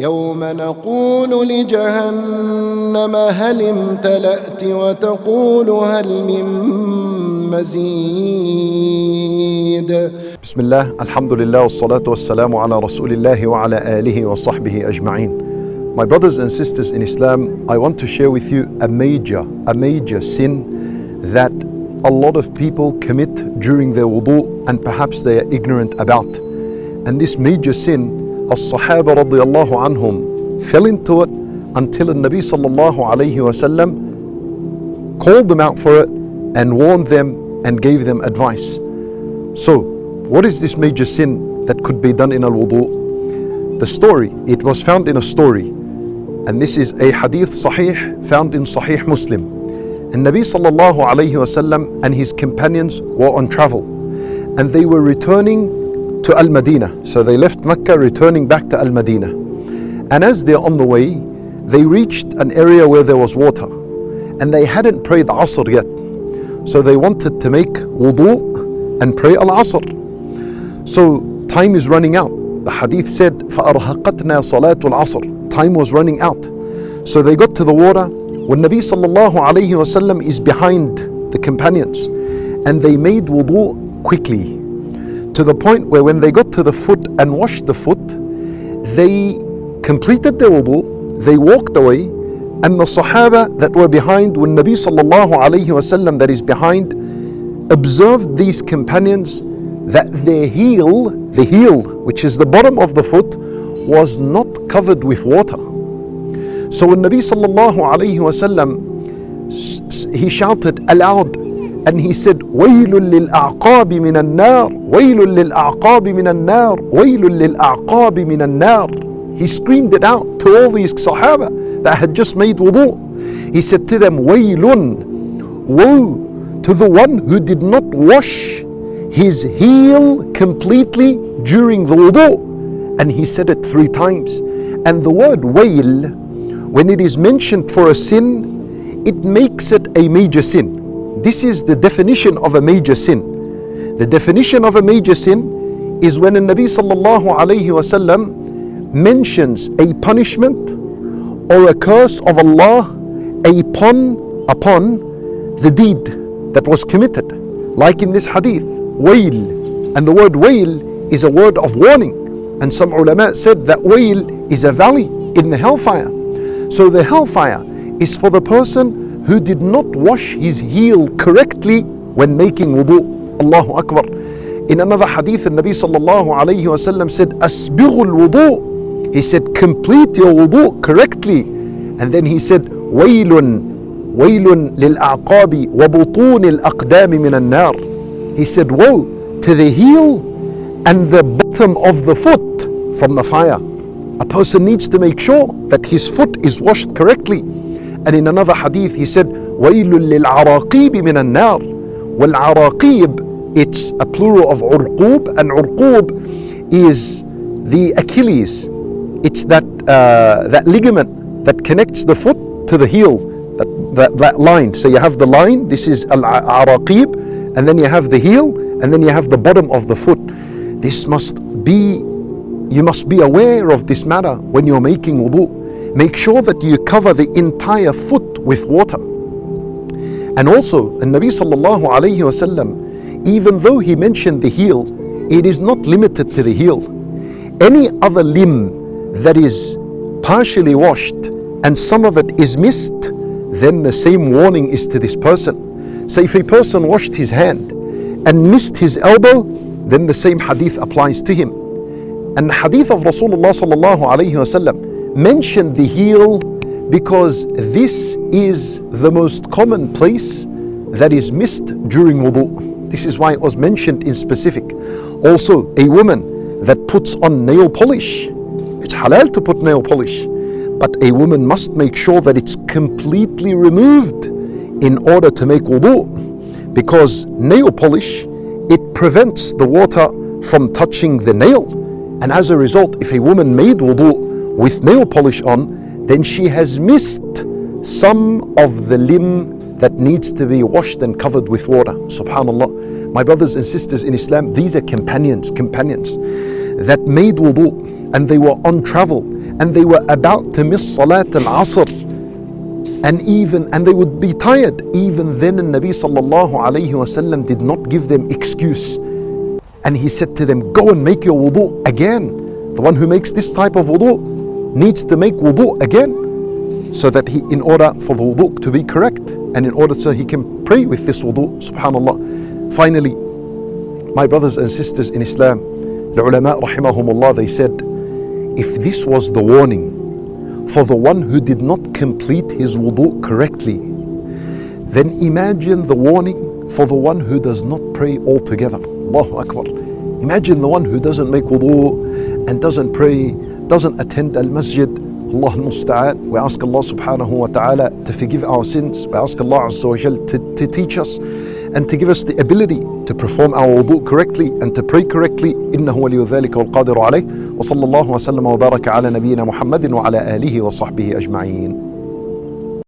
يوم نقول لجهنم هل امتلأت وتقول هل من مزيد. بسم الله الحمد لله والصلاة والسلام على رسول الله وعلى آله وصحبه أجمعين. My brothers and sisters in Islam, I want to share with you a major sin that a lot of people commit during their wudu and perhaps they are ignorant about. And this major sin, as-Sahaba radiyallahu anhum fell into it until the Nabi sallallahu alayhi wasallam called them out for it and warned them and gave them advice. So, what is this major sin that could be done in al-wudu? The story, it was found in a story, and this is a hadith sahih found in Sahih Muslim. And Nabi sallallahu alayhi wasallam and his companions were on travel, and they were returning to Al-Madinah. So they left Mecca returning back to Al-Madinah. And as they're on the way, they reached an area where there was water, and they hadn't prayed Asr yet. So they wanted to make wudu and pray Al-Asr. So time is running out. The hadith said, فَأَرْهَقَتْنَا صَلَاةُ الْعَصْرِ. Time was running out. So they got to the water when Nabi sallallahu alayhi wasallam is behind the companions, and they made wudu quickly, to the point where when they got to the foot and washed the foot, they completed their wudu, they walked away, and the Sahaba that were behind, when Nabi sallallahu alayhi wasallam that is behind, observed these companions that their heel, the heel which is the bottom of the foot, was not covered with water. So when Nabi sallallahu alayhi wasallam, he shouted aloud and he said, وَيْلٌ لِلْأَعْقَابِ مِنَ النَّارِ وَيْلٌ لِلْأَعْقَابِ مِنَ النَّارِ وَيْلٌ لِلْأَعْقَابِ مِنَ النَّارِ. He screamed it out to all these Sahaba that had just made wudu. He said to them, وَيْلٌ, woe to the one who did not wash his heel completely during the wudu. And he said it 3 times. And the word wail, when it is mentioned for a sin, it makes it a major sin. This is the definition of a major sin. The definition of a major sin is when the Nabi sallallahu alayhi wasallam mentions a punishment or a curse of Allah upon the deed that was committed. Like in this hadith, wail. And the word wail is a word of warning. And some ulama said that wail is a valley in the hellfire. So the hellfire is for the person who did not wash his heel correctly when making wudu. Allahu Akbar. In another hadith, the Nabi sallallahu alayhi wasallam said, Asbighul wudu. He said, complete your wudu correctly. And then he said, Waylun lil'aqabi wa butun al-aqdami min an-nar. He said, woe to the heel and the bottom of the foot from the fire. A person needs to make sure that his foot is washed correctly. And in another hadith he said, وَيْلٌ لِلْعَرَاقِيبِ مِنَ النَّارِ. وَالْعَرَاقِيب, it's a plural of urqub, and urqub is the Achilles. It's that ligament that connects the foot to the heel, that line. So you have the line, this is al-araqib, and then you have the heel, and then you have the bottom of the foot. You must be aware of this matter when you're making wudu. Make sure that you cover the entire foot with water. And also, the Nabi sallallahu alayhi wasallam, even though he mentioned the heel, it is not limited to the heel. Any other limb that is partially washed and some of it is missed, then the same warning is to this person. So if a person washed his hand and missed his elbow, then the same hadith applies to him. And the hadith of Rasulullah sallallahu alayhi wasallam mentioned the heel because this is the most common place that is missed during wudu. This is why it was mentioned in specific. Also, a woman that puts on nail polish, it's halal to put nail polish, but a woman must make sure that it's completely removed in order to make wudu, because nail polish, it prevents the water from touching the nail. And as a result, if a woman made wudu with nail polish on, then she has missed some of the limb that needs to be washed and covered with water. Subhanallah. My brothers and sisters in Islam, these are companions that made wudu, and they were on travel, and they were about to miss Salat al-Asr, and they would be tired. Even then, the Nabi sallallahu alayhi wasallam did not give them excuse. And he said to them, go and make your wudu again. The one who makes this type of wudu needs to make wudu again, so that in order for the wudu to be correct, and in order so he can pray with this wudu. Subhanallah. Finally, my brothers and sisters in Islam, the ulama rahimahumullah, they said, if this was the warning for the one who did not complete his wudu correctly, then imagine the warning for the one who does not pray altogether. Allahu Akbar. Imagine the one who doesn't make wudu and doesn't pray, doesn't attend al-masjid. Allah al-musta'an. We ask Allah subhanahu wa ta'ala to forgive our sins. We ask Allah azza wa jal to teach us and to give us the ability to perform our wudu correctly and to pray correctly. إنه ولي ذلك والقادر عليه. وصلى الله وسلم وبارك على نبينا محمد وعلى آله وصحبه أجمعين.